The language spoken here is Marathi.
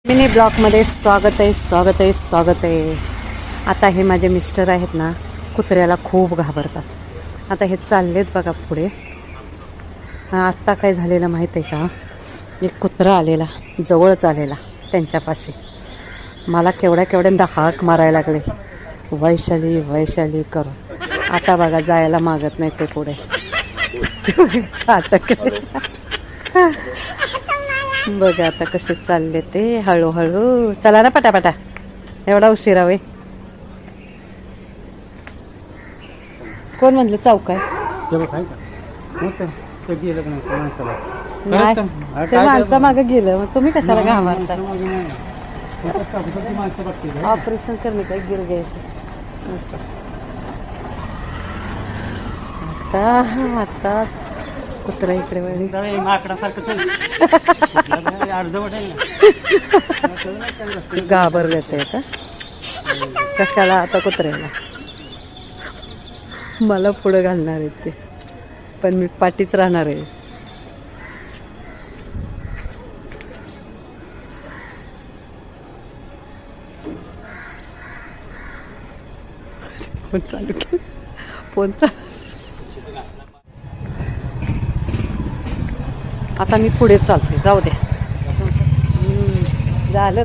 मिनी ब्लॉकमध्ये स्वागत आहे. आता हे माझे मिस्टर आहेत ना, कुत्र्याला खूप घाबरतात. आता हे चाललेत बघा पुढे. आत्ता काय झालेलं माहीत आहे का, एक कुत्रा आलेला, जवळच आलेला त्यांच्यापाशी. मला केवढ्यांदा हाक मारायला लागले, वैशाली करून. आता बघा जायला मागत नाही ते पुढे. अटक बघा आता कसे चालले ते हळूहळू. चला ना पटापटा, एवढा उशिरा वे. कोण म्हणलं चौक आहे? नाही, ते माणसं मागं गेलं, मग तुम्ही कशाला घाबरता? ऑपरेशन करणे काय गिर घ्यायचं आता कुत्रा इकडे वळली. घाबरले ते आता कशाला, आता कुत्र्याला. मला पुढं घालणार आहेत ते, पण मी पाठीच राहणार आहे. फोन चालू केलं, फोन चालू. आता मी पुढे चालते, जाऊ दे. झालं.